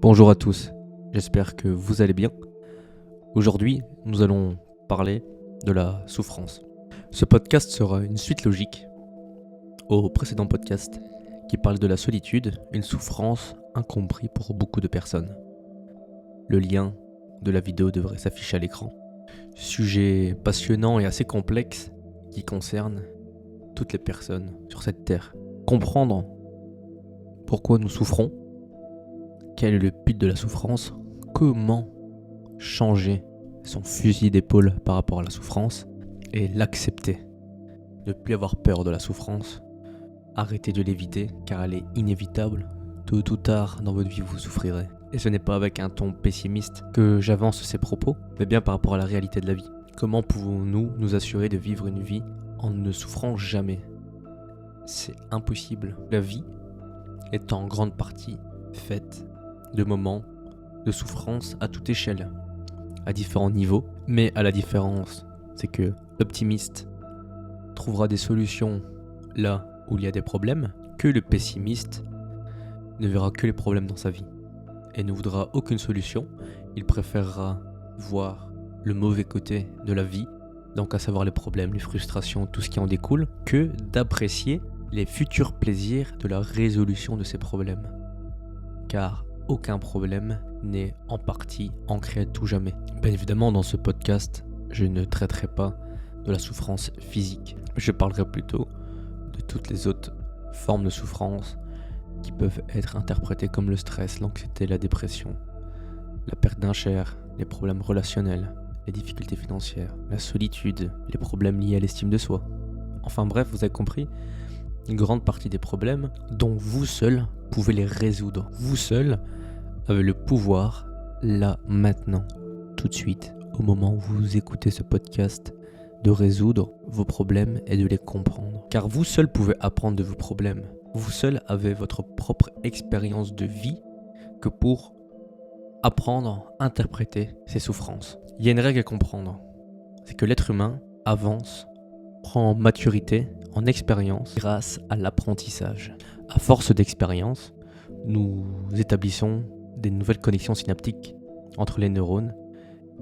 Bonjour à tous, j'espère que vous allez bien. Aujourd'hui, nous allons parler de la souffrance. Ce podcast sera une suite logique au précédent podcast qui parle de la solitude, une souffrance incomprise pour beaucoup de personnes. Le lien de la vidéo devrait s'afficher à l'écran. Sujet passionnant et assez complexe qui concerne toutes les personnes sur cette terre. Comprendre pourquoi nous souffrons, quel est le but de la souffrance, comment changer son fusil d'épaule par rapport à la souffrance et l'accepter. Ne plus avoir peur de la souffrance, arrêter de l'éviter car elle est inévitable. Tôt ou tard dans votre vie vous souffrirez. Et ce n'est pas avec un ton pessimiste que j'avance ces propos, mais bien par rapport à la réalité de la vie. Comment pouvons-nous nous assurer de vivre une vie en ne souffrant jamais ? C'est impossible. La vie est en grande partie faite de moments de souffrance à toute échelle, à différents niveaux, mais à la différence, c'est que l'optimiste trouvera des solutions là où il y a des problèmes, que le pessimiste ne verra que les problèmes dans sa vie et ne voudra aucune solution. Il préférera voir le mauvais côté de la vie, donc à savoir les problèmes, les frustrations, tout ce qui en découle, que d'apprécier les futurs plaisirs de la résolution de ces problèmes. Car aucun problème n'est en partie ancré à tout jamais. Bien évidemment, dans ce podcast, je ne traiterai pas de la souffrance physique. Je parlerai plutôt de toutes les autres formes de souffrance qui peuvent être interprétées comme le stress, l'anxiété, la dépression, la perte d'un cher, les problèmes relationnels, les difficultés financières, la solitude, les problèmes liés à l'estime de soi. Enfin bref, vous avez compris, une grande partie des problèmes dont vous seul pouvez les résoudre. Vous seul avez le pouvoir, là, maintenant, tout de suite, au moment où vous écoutez ce podcast, de résoudre vos problèmes et de les comprendre. Car vous seul pouvez apprendre de vos problèmes. Vous seul avez votre propre expérience de vie que pour apprendre, interpréter ces souffrances. Il y a une règle à comprendre, c'est que l'être humain avance, prend en maturité, en expérience, grâce à l'apprentissage. À force d'expérience, nous établissons des nouvelles connexions synaptiques entre les neurones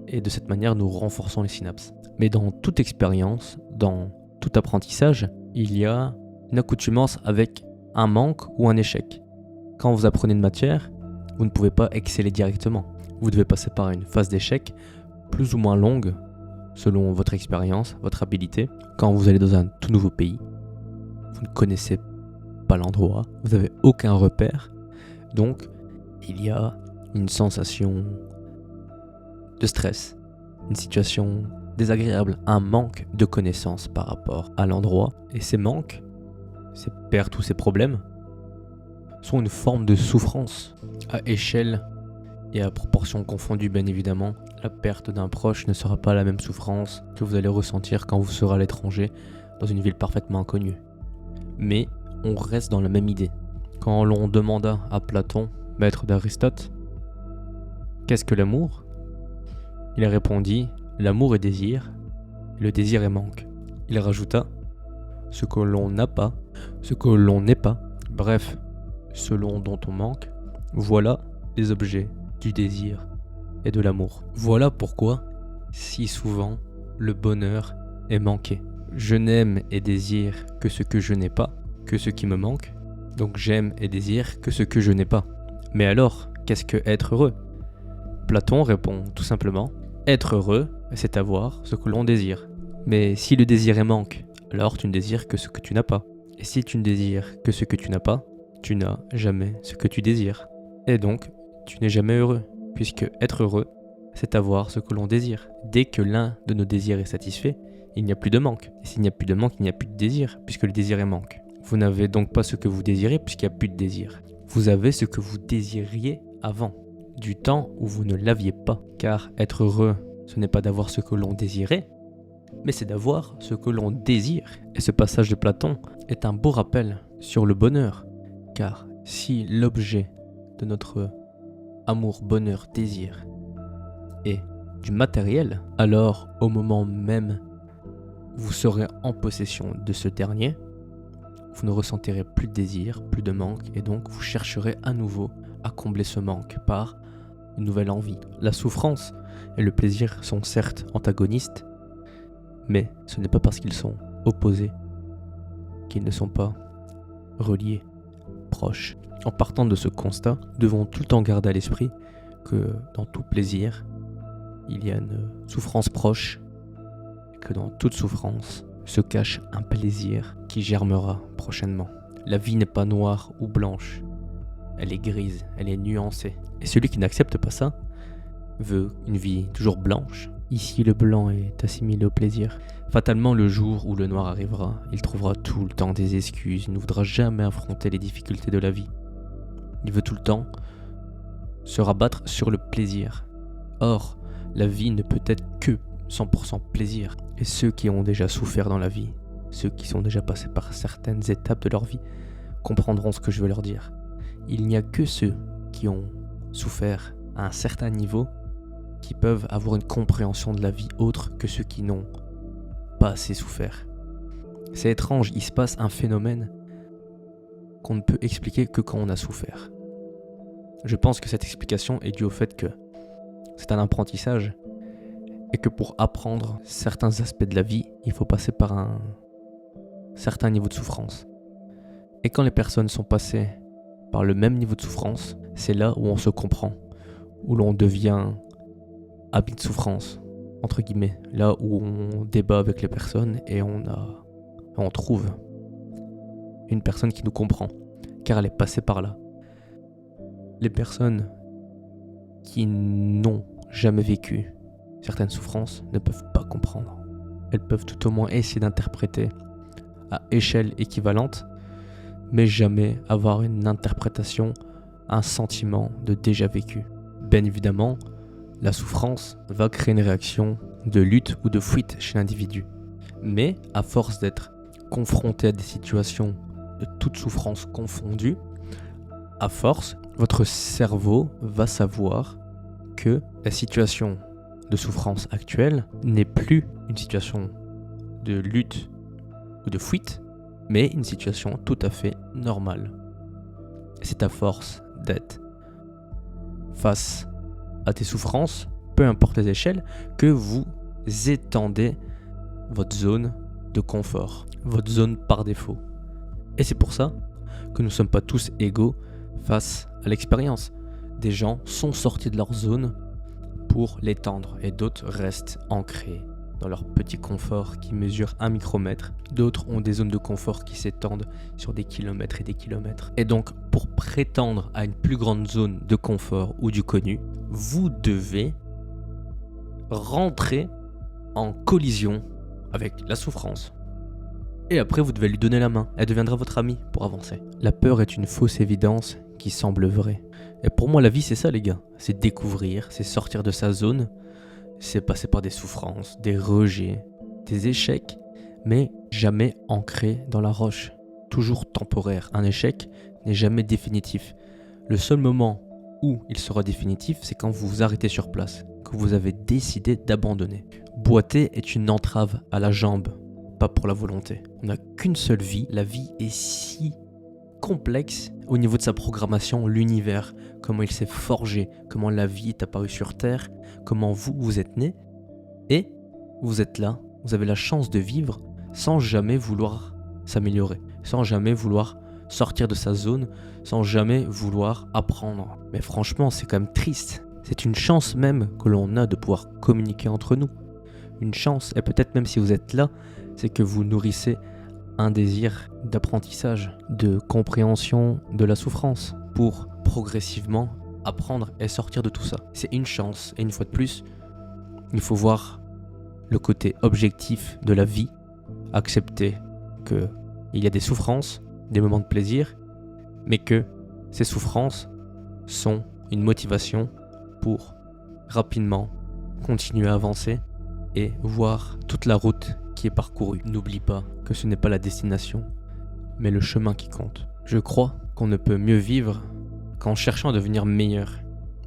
et de cette manière nous renforçons les synapses. Mais dans toute expérience, dans tout apprentissage, il y a une accoutumance avec un manque ou un échec. Quand vous apprenez une matière, vous ne pouvez pas exceller directement. Vous devez passer par une phase d'échec plus ou moins longue selon votre expérience, votre habilité. Quand vous allez dans un tout nouveau pays, vous ne connaissez pas l'endroit, vous n'avez aucun repère, donc il y a une sensation de stress, une situation désagréable, un manque de connaissances par rapport à l'endroit. Et ces manques, ces pertes ou ces problèmes sont une forme de souffrance à échelle et à proportion confondue, bien évidemment. La perte d'un proche ne sera pas la même souffrance que vous allez ressentir quand vous serez à l'étranger dans une ville parfaitement inconnue. Mais on reste dans la même idée. Quand l'on demanda à Platon, maître d'Aristote, « Qu'est-ce que l'amour ?» Il répondit « L'amour est désir, et le désir est manque. » Il rajouta « Ce que l'on n'a pas, ce que l'on n'est pas, bref, selon dont on manque, voilà les objets du désir et de l'amour. » Voilà pourquoi, si souvent, le bonheur est manqué. Je n'aime et désire que ce que je n'ai pas, que ce qui me manque, donc j'aime et désire que ce que je n'ai pas. Mais alors, qu'est-ce que être heureux ? Platon répond tout simplement, être heureux, c'est avoir ce que l'on désire. Mais si le désir est manque, alors tu ne désires que ce que tu n'as pas. Et si tu ne désires que ce que tu n'as pas, tu n'as jamais ce que tu désires. Et donc, tu n'es jamais heureux, puisque être heureux, c'est avoir ce que l'on désire. Dès que l'un de nos désirs est satisfait, il n'y a plus de manque. Et s'il n'y a plus de manque, il n'y a plus de désir, puisque le désir est manque. Vous n'avez donc pas ce que vous désirez, puisqu'il n'y a plus de désir. Vous avez ce que vous désiriez avant, du temps où vous ne l'aviez pas. Car être heureux, ce n'est pas d'avoir ce que l'on désirait, mais c'est d'avoir ce que l'on désire. Et ce passage de Platon est un beau rappel sur le bonheur. Car si l'objet de notre amour, bonheur, désir est du matériel, alors au moment même où vous serez en possession de ce dernier, vous ne ressentirez plus de désir, plus de manque, et donc vous chercherez à nouveau à combler ce manque par une nouvelle envie. La souffrance et le plaisir sont certes antagonistes, mais ce n'est pas parce qu'ils sont opposés qu'ils ne sont pas reliés, proches. En partant de ce constat, nous devons tout le temps garder à l'esprit que dans tout plaisir, il y a une souffrance proche, et que dans toute souffrance se cache un plaisir qui germera prochainement. La vie n'est pas noire ou blanche, elle est grise, elle est nuancée. Et celui qui n'accepte pas ça veut une vie toujours blanche. Ici, le blanc est assimilé au plaisir. Fatalement, le jour où le noir arrivera, il trouvera tout le temps des excuses, il ne voudra jamais affronter les difficultés de la vie. Il veut tout le temps se rabattre sur le plaisir. Or, la vie ne peut être que 100% plaisir. Et ceux qui ont déjà souffert dans la vie, ceux qui sont déjà passés par certaines étapes de leur vie, comprendront ce que je veux leur dire. Il n'y a que ceux qui ont souffert à un certain niveau qui peuvent avoir une compréhension de la vie autre que ceux qui n'ont pas assez souffert. C'est étrange, il se passe un phénomène qu'on ne peut expliquer que quand on a souffert. Je pense que cette explication est due au fait que c'est un apprentissage et que pour apprendre certains aspects de la vie, il faut passer par un certain niveau de souffrance. Et quand les personnes sont passées par le même niveau de souffrance, c'est là où on se comprend, où l'on devient habit de souffrance, entre guillemets, là où on débat avec les personnes et on trouve une personne qui nous comprend, car elle est passée par là. Les personnes qui n'ont jamais vécu certaines souffrances ne peuvent pas comprendre. Elles peuvent tout au moins essayer d'interpréter à échelle équivalente, mais jamais avoir une interprétation, un sentiment de déjà vécu. Bien évidemment, la souffrance va créer une réaction de lutte ou de fuite chez l'individu. Mais à force d'être confronté à des situations de toute souffrance confondue, à force, votre cerveau va savoir que la situation de souffrance actuelle n'est plus une situation de lutte ou de fuite, mais une situation tout à fait normale. C'est à force d'être face à tes souffrances, peu importe les échelles, que vous étendez votre zone de confort, votre zone par défaut. Et c'est pour ça que nous ne sommes pas tous égaux face à l'expérience. Des gens sont sortis de leur zone pour l'étendre et d'autres restent ancrés dans leur petit confort qui mesure 1 micromètre. D'autres ont des zones de confort qui s'étendent sur des kilomètres et des kilomètres. Et donc, pour prétendre à une plus grande zone de confort ou du connu, vous devez rentrer en collision avec la souffrance. Et après, vous devez lui donner la main. Elle deviendra votre amie pour avancer. La peur est une fausse évidence qui semble vraie. Et pour moi, la vie, c'est ça, les gars. C'est découvrir, c'est sortir de sa zone, c'est passer par des souffrances, des rejets, des échecs, mais jamais ancré dans la roche. Toujours temporaire. Un échec n'est jamais définitif. Le seul moment où il sera définitif, c'est quand vous vous arrêtez sur place, que vous avez décidé d'abandonner. Boiter est une entrave à la jambe, pas pour la volonté. On n'a qu'une seule vie. La vie est si complexe au niveau de sa programmation, l'univers, comment il s'est forgé, comment la vie est apparue sur Terre, comment vous êtes né, et vous êtes là, vous avez la chance de vivre sans jamais vouloir s'améliorer, sans jamais vouloir sortir de sa zone, sans jamais vouloir apprendre. Mais franchement, c'est quand même triste. C'est une chance même que l'on a de pouvoir communiquer entre nous. Une chance, et peut-être même si vous êtes là, c'est que vous nourrissez un désir d'apprentissage, de compréhension de la souffrance pour progressivement apprendre et sortir de tout ça. C'est une chance, et une fois de plus, il faut voir le côté objectif de la vie, accepter qu'il y a des souffrances, des moments de plaisir, mais que ces souffrances sont une motivation pour rapidement continuer à avancer et voir toute la route qui est parcourue. N'oublie pas que ce n'est pas la destination, mais le chemin qui compte. Je crois qu'on ne peut mieux vivre qu'en cherchant à devenir meilleur,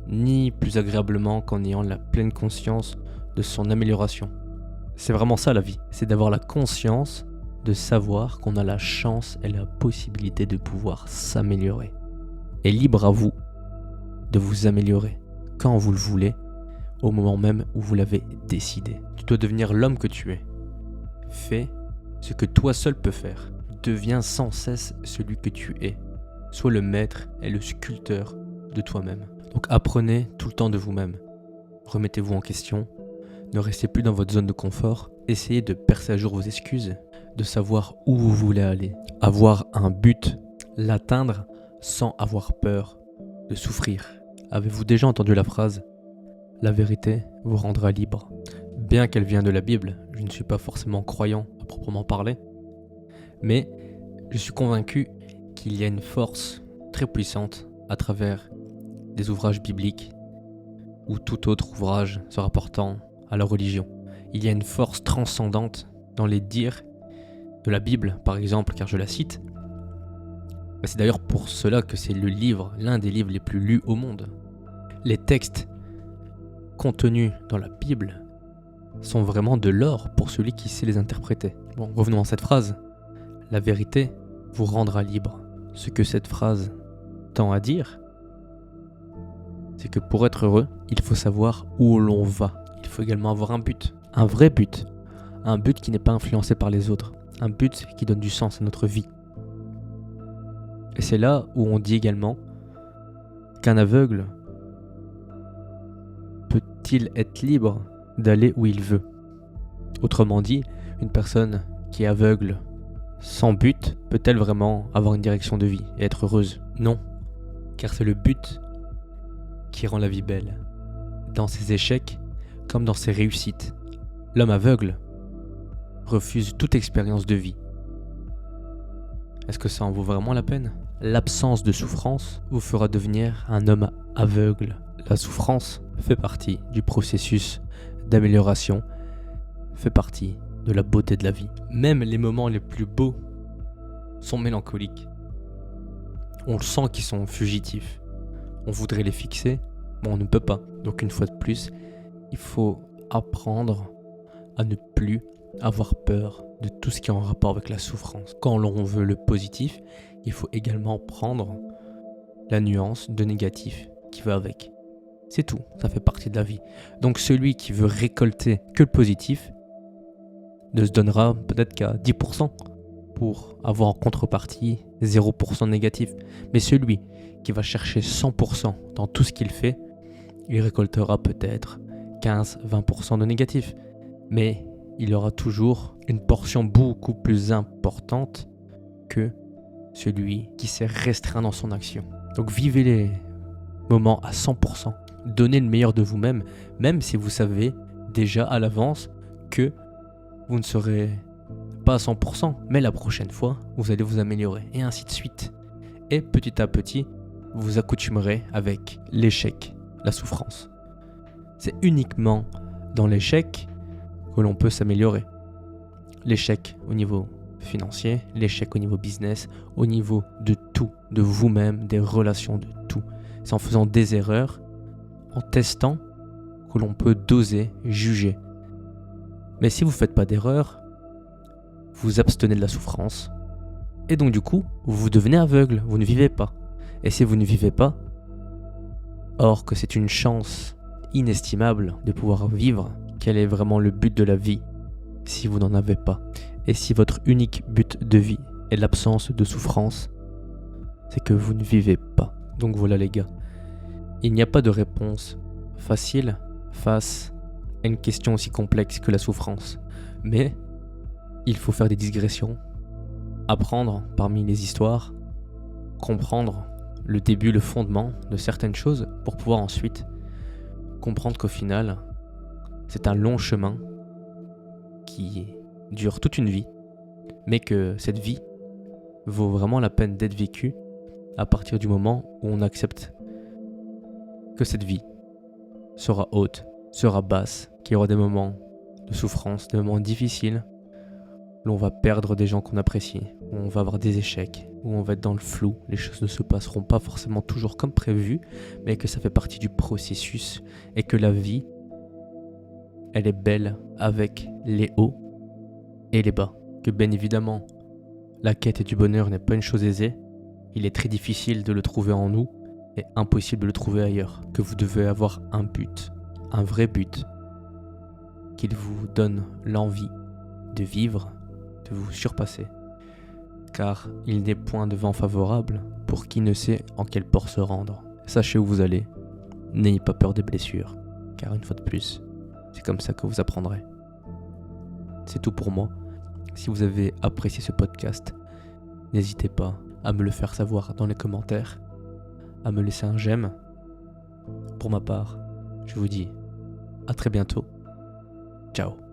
ni plus agréablement qu'en ayant la pleine conscience de son amélioration. C'est vraiment ça la vie, c'est d'avoir la conscience de savoir qu'on a la chance et la possibilité de pouvoir s'améliorer. Et libre à vous de vous améliorer quand vous le voulez, au moment même où vous l'avez décidé. Tu dois devenir l'homme que tu es. Fais ce que toi seul peux faire. Deviens sans cesse celui que tu es. Sois le maître et le sculpteur de toi-même. Donc apprenez tout le temps de vous-même. Remettez-vous en question. Ne restez plus dans votre zone de confort. Essayez de percer à jour vos excuses, de savoir où vous voulez aller. Avoir un but, l'atteindre sans avoir peur de souffrir. Avez-vous déjà entendu la phrase « La vérité vous rendra libre ». Bien qu'elle vienne de la Bible, je ne suis pas forcément croyant à proprement parler, mais je suis convaincu qu'il y a une force très puissante à travers des ouvrages bibliques ou tout autre ouvrage se rapportant à la religion. Il y a une force transcendante dans les dires de la Bible, par exemple, car je la cite. C'est d'ailleurs pour cela que c'est l'un des livres les plus lus au monde. Les textes contenus dans la Bible sont vraiment de l'or pour celui qui sait les interpréter. Bon, revenons à cette phrase. La vérité vous rendra libre. Ce que cette phrase tend à dire, c'est que pour être heureux, il faut savoir où l'on va. Il faut également avoir un but, un vrai but. Un but qui n'est pas influencé par les autres. Un but qui donne du sens à notre vie. Et c'est là où on dit également qu'un aveugle peut-il être libre d'aller où il veut. Autrement dit, une personne qui est aveugle sans but peut-elle vraiment avoir une direction de vie et être heureuse? Non, car c'est le but qui rend la vie belle. Dans ses échecs comme dans ses réussites, l'homme aveugle refuse toute expérience de vie. Est-ce que ça en vaut vraiment la peine? L'absence de souffrance vous fera devenir un homme aveugle. La souffrance fait partie du processus d'amélioration, fait partie de la beauté de la vie. Même les moments les plus beaux sont mélancoliques. On le sent qu'ils sont fugitifs. On voudrait les fixer, mais on ne peut pas. Donc une fois de plus, il faut apprendre à ne plus avoir peur de tout ce qui est en rapport avec la souffrance. Quand l'on veut le positif, il faut également prendre la nuance de négatif qui va avec. C'est tout, ça fait partie de la vie. Donc celui qui veut récolter que le positif ne se donnera peut-être qu'à 10% pour avoir en contrepartie 0% de négatif. Mais celui qui va chercher 100% dans tout ce qu'il fait, il récoltera peut-être 15-20% de négatif. Mais il aura toujours une portion beaucoup plus importante que celui qui s'est restreint dans son action. Donc vivez les moments à 100%. Donnez le meilleur de vous-même, même si vous savez déjà à l'avance que vous ne serez pas à 100%, mais la prochaine fois, vous allez vous améliorer, et ainsi de suite. Et petit à petit, vous vous accoutumerez avec l'échec, la souffrance. C'est uniquement dans l'échec que l'on peut s'améliorer. L'échec au niveau financier, l'échec au niveau business, au niveau de tout, de vous-même, des relations, de tout. C'est en faisant des erreurs, en testant, que l'on peut doser, juger. Mais si vous ne faites pas d'erreur, vous abstenez de la souffrance. Et donc du coup, vous devenez aveugle, vous ne vivez pas. Et si vous ne vivez pas, or que c'est une chance inestimable de pouvoir vivre, quel est vraiment le but de la vie si vous n'en avez pas? Et si votre unique but de vie est l'absence de souffrance, c'est que vous ne vivez pas. Donc voilà les gars, il n'y a pas de réponse facile face à une question aussi complexe que la souffrance. Mais il faut faire des digressions, apprendre parmi les histoires, comprendre le début, le fondement de certaines choses pour pouvoir ensuite comprendre qu'au final, c'est un long chemin qui dure toute une vie, mais que cette vie vaut vraiment la peine d'être vécue à partir du moment où on accepte que cette vie sera haute, sera basse, qu'il y aura des moments de souffrance, des moments difficiles, où on va perdre des gens qu'on apprécie, où on va avoir des échecs, où on va être dans le flou, les choses ne se passeront pas forcément toujours comme prévu, mais que ça fait partie du processus et que la vie, elle est belle avec les hauts et les bas. Que bien évidemment, la quête du bonheur n'est pas une chose aisée, il est très difficile de le trouver en nous, est impossible de le trouver ailleurs, que vous devez avoir un but, un vrai but, qu'il vous donne l'envie de vivre, de vous surpasser. Car il n'est point de vent favorable pour qui ne sait en quel port se rendre. Sachez où vous allez, n'ayez pas peur des blessures, car une fois de plus, c'est comme ça que vous apprendrez. C'est tout pour moi. Si vous avez apprécié ce podcast, n'hésitez pas à me le faire savoir dans les commentaires, à me laisser un j'aime. Pour ma part, je vous dis à très bientôt. Ciao.